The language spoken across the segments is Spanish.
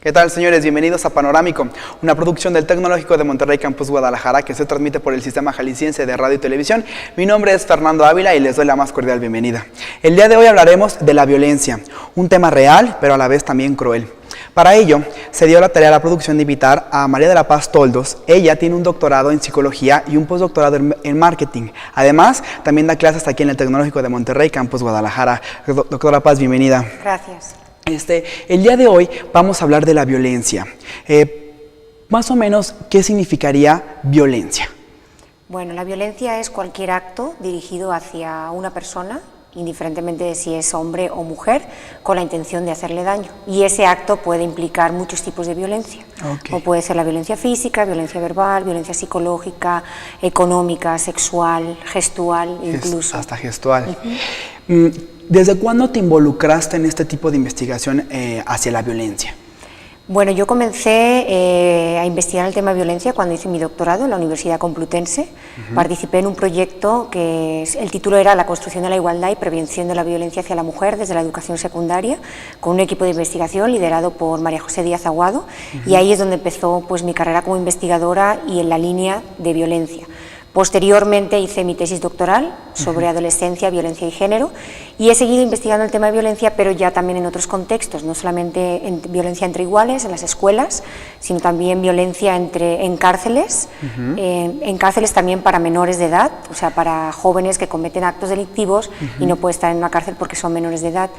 ¿Qué tal, señores? Bienvenidos a Panorámico, una producción del Tecnológico de Monterrey Campus Guadalajara que se transmite por el Sistema Jalisciense de Radio y Televisión. Mi nombre es Fernando Ávila y les doy la más cordial bienvenida. El día de hoy hablaremos de la violencia, un tema real, pero a la vez también cruel. Para ello, se dio la tarea a la producción de invitar a María de la Paz Toldos. Ella tiene un doctorado en psicología y un postdoctorado en marketing. Además, también da clases aquí en el Tecnológico de Monterrey Campus Guadalajara. Doctora Paz, bienvenida. Gracias. El día de hoy vamos a hablar de la violencia. Más o menos, ¿qué significaría violencia? Bueno, la violencia es cualquier acto dirigido hacia una persona, indiferentemente de si es hombre o mujer, con la intención de hacerle daño. Y ese acto puede implicar muchos tipos de violencia. Okay. O puede ser la violencia física, violencia verbal, violencia psicológica, económica, sexual, gestual, incluso. Hasta gestual. ¿Desde cuándo te involucraste en este tipo de investigación hacia la violencia? Bueno, yo comencé a investigar el tema de violencia cuando hice mi doctorado en la Universidad Complutense. Participé en un proyecto que el título era La construcción de la igualdad y prevención de la violencia hacia la mujer desde la educación secundaria, con un equipo de investigación liderado por María José Díaz Aguado, y ahí es donde empezó pues, mi carrera como investigadora y en la línea de violencia. Posteriormente hice mi tesis doctoral sobre adolescencia, violencia y género, y he seguido investigando el tema de violencia, pero ya también en otros contextos, no solamente en violencia entre iguales, en las escuelas, sino también violencia en cárceles, en cárceles también para menores de edad, o sea, para jóvenes que cometen actos delictivos y no pueden estar en una cárcel porque son menores de edad.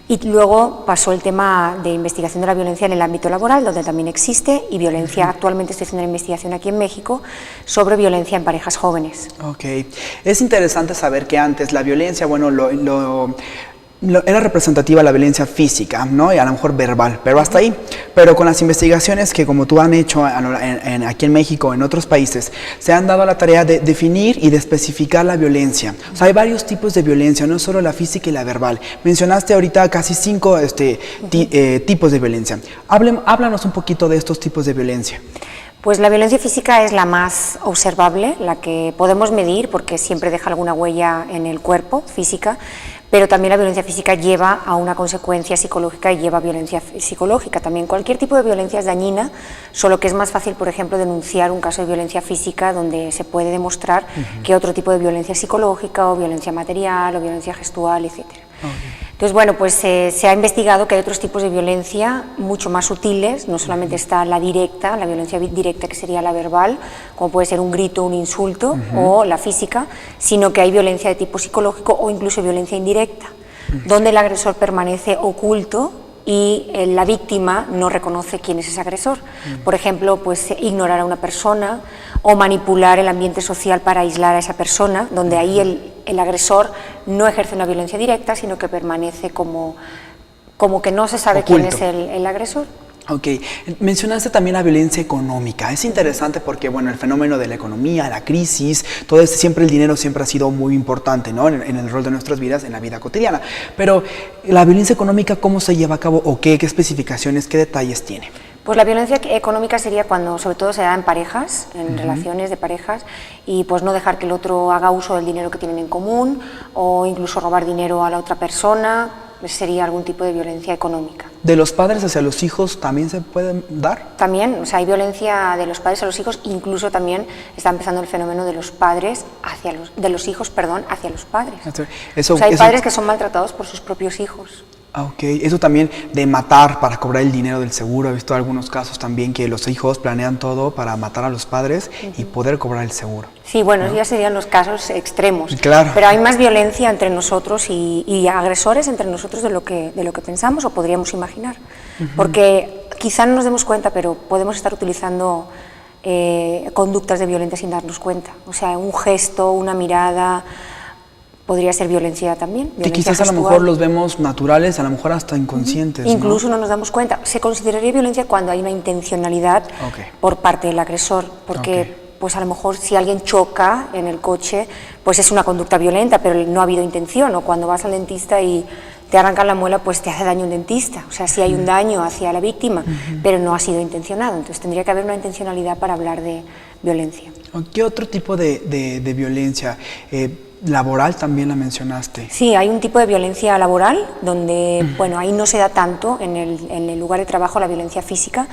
Y luego pasó el tema de investigación de la violencia en el ámbito laboral, donde también existe, y violencia, actualmente estoy haciendo una investigación aquí en México sobre violencia en parejas jóvenes. Ok, es interesante saber que antes la violencia, bueno, era representativa la violencia física, ¿no? Y a lo mejor verbal, pero hasta ahí. Pero con las investigaciones que como tú han hecho aquí en México, en otros países, se han dado la tarea de definir y de especificar la violencia. O sea, hay varios tipos de violencia, no solo la física y la verbal. Mencionaste ahorita casi 5 tipos de violencia. Háblanos un poquito de estos tipos de violencia. Pues la violencia física es la más observable, la que podemos medir porque siempre deja alguna huella en el cuerpo física, pero también la violencia física lleva a una consecuencia psicológica y lleva a violencia psicológica. También cualquier tipo de violencia es dañina, solo que es más fácil, por ejemplo, denunciar un caso de violencia física donde se puede demostrar que otro tipo de violencia psicológica o violencia material o violencia gestual, etc. Entonces, bueno, pues se ha investigado que hay otros tipos de violencia mucho más sutiles, no solamente está la directa, la violencia directa que sería la verbal, como puede ser un grito, un insulto, o la física, sino que hay violencia de tipo psicológico o incluso violencia indirecta, donde el agresor permanece oculto y la víctima no reconoce quién es ese agresor. Por ejemplo, pues ignorar a una persona o manipular el ambiente social para aislar a esa persona, donde ahí el agresor no ejerce una violencia directa, sino que permanece como que no se sabe oculto. Quién es el agresor. Ok, mencionaste también la violencia económica. Es interesante porque, bueno, el fenómeno de la economía, la crisis, todo esto, siempre el dinero siempre ha sido muy importante, ¿no? En el rol de nuestras vidas, en la vida cotidiana. Pero la violencia económica, ¿cómo se lleva a cabo o qué especificaciones, qué detalles tiene? Pues la violencia económica sería cuando sobre todo se da en parejas, en relaciones de parejas, y pues no dejar que el otro haga uso del dinero que tienen en común o incluso robar dinero a la otra persona, sería algún tipo de violencia económica. ¿De los padres hacia los hijos también se puede dar? También, o sea, hay violencia de los padres a los hijos, incluso también está empezando el fenómeno de los padres de los hijos hacia los padres. O sea, hay padres que son maltratados por sus propios hijos. Ok, eso también de matar para cobrar el dinero del seguro. He visto algunos casos también que los hijos planean todo para matar a los padres y poder cobrar el seguro. Sí, bueno, ¿no? Ya serían los casos extremos. Claro. Pero hay más violencia entre nosotros y agresores entre nosotros de lo que pensamos o podríamos imaginar. Porque quizá no nos demos cuenta, pero podemos estar utilizando conductas de violencia sin darnos cuenta. O sea, un gesto, una mirada, podría ser violencia también. Que quizás gestual. A lo mejor los vemos naturales, a lo mejor hasta inconscientes. Incluso no nos damos cuenta. Se consideraría violencia cuando hay una intencionalidad por parte del agresor, porque pues a lo mejor si alguien choca en el coche, pues es una conducta violenta, pero no ha habido intención. O cuando vas al dentista y te arrancan la muela, pues te hace daño un dentista. O sea, sí hay un daño hacia la víctima, pero no ha sido intencionado. Entonces tendría que haber una intencionalidad para hablar de violencia. ¿Qué otro tipo de violencia? laboral también la mencionaste. Sí, hay un tipo de violencia laboral donde, bueno, ahí no se da tanto en el lugar de trabajo la violencia física,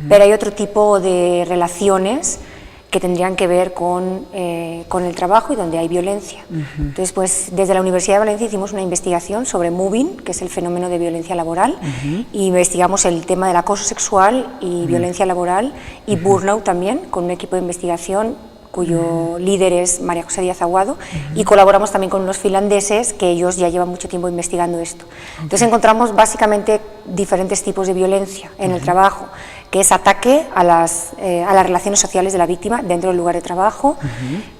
pero hay otro tipo de relaciones que tendrían que ver con el trabajo y donde hay violencia. Entonces, pues desde la Universidad de Valencia hicimos una investigación sobre mobbing, que es el fenómeno de violencia laboral, y investigamos el tema del acoso sexual y violencia laboral y burnout también, con un equipo de investigación cuyo líder es María José Díaz Aguado, y colaboramos también con unos finlandeses que ellos ya llevan mucho tiempo investigando esto. Entonces encontramos básicamente diferentes tipos de violencia en el trabajo, que es ataque a las relaciones sociales de la víctima dentro del lugar de trabajo,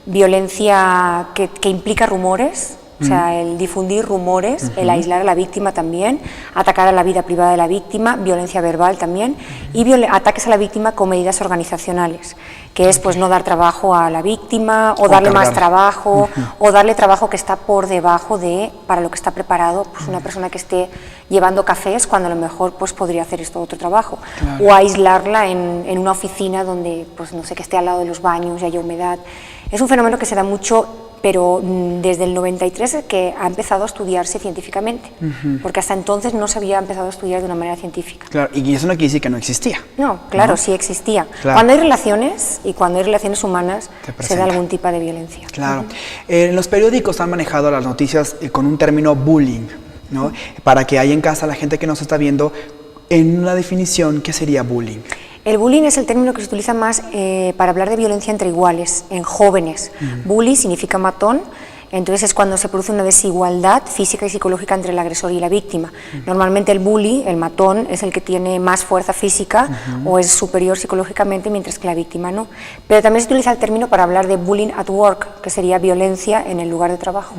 violencia que implica rumores, o sea, el difundir rumores, el aislar a la víctima también, atacar a la vida privada de la víctima, violencia verbal también, y ataques a la víctima con medidas organizacionales, que es pues no dar trabajo a la víctima, o darle más trabajo, o darle trabajo que está por debajo de, para lo que está preparado, pues una persona que esté llevando cafés cuando a lo mejor pues podría hacer esto otro trabajo, o aislarla en una oficina donde, pues no sé, que esté al lado de los baños y haya humedad. Es un fenómeno que se da mucho, pero desde el 93 es que ha empezado a estudiarse científicamente, porque hasta entonces no se había empezado a estudiar de una manera científica. Claro, y eso no quiere decir que no existía. No, claro, ¿no? Sí existía. Claro. Cuando hay relaciones, y cuando hay relaciones humanas, se da algún tipo de violencia. Claro. Los periódicos han manejado las noticias con un término bullying, ¿no? Para que haya en casa la gente que nos está viendo, en una definición, ¿qué sería bullying? El bullying es el término que se utiliza más para hablar de violencia entre iguales, en jóvenes. Bully significa matón, entonces es cuando se produce una desigualdad física y psicológica entre el agresor y la víctima. Normalmente el bully, el matón, es el que tiene más fuerza física o es superior psicológicamente, mientras que la víctima no. Pero también se utiliza el término para hablar de bullying at work, que sería violencia en el lugar de trabajo.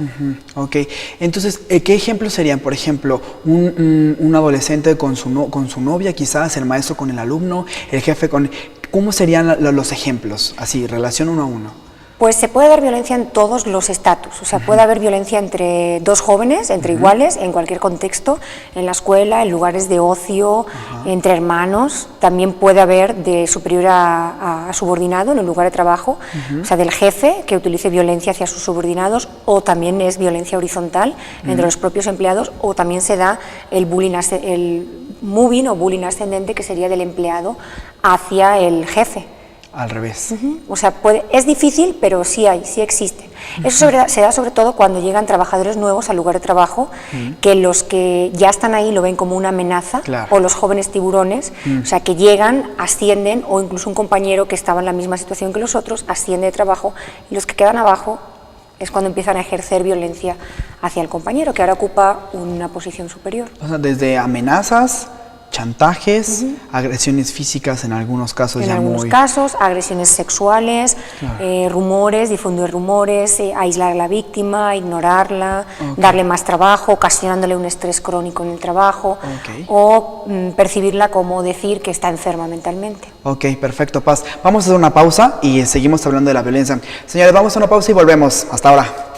Ok, entonces, ¿qué ejemplos serían? Por ejemplo, un adolescente con su novia, quizás, el maestro con el alumno, el jefe con... ¿Cómo serían los ejemplos? Así, relación uno a uno. Pues se puede dar violencia en todos los estatus, o sea, puede haber violencia entre dos jóvenes, entre iguales, en cualquier contexto, en la escuela, en lugares de ocio, entre hermanos, también puede haber de superior a subordinado en el lugar de trabajo, o sea, del jefe que utilice violencia hacia sus subordinados, o también es violencia horizontal entre los propios empleados, o también se da el bullying, el moving o bullying ascendente, que sería del empleado hacia el jefe. Al revés. O sea, es difícil, pero sí existe. Eso se da sobre todo cuando llegan trabajadores nuevos al lugar de trabajo, que los que ya están ahí lo ven como una amenaza, o los jóvenes tiburones, o sea, que llegan, ascienden, o incluso un compañero que estaba en la misma situación que los otros, asciende de trabajo, y los que quedan abajo es cuando empiezan a ejercer violencia hacia el compañero, que ahora ocupa una posición superior. O sea, desde amenazas, chantajes, agresiones físicas en algunos casos. En algunos casos, agresiones sexuales, rumores, difundir rumores, aislar a la víctima, ignorarla, darle más trabajo, ocasionándole un estrés crónico en el trabajo, o percibirla como decir que está enferma mentalmente. Ok, perfecto, Paz. Vamos a hacer una pausa y seguimos hablando de la violencia. Señores, vamos a una pausa y volvemos. Hasta ahora.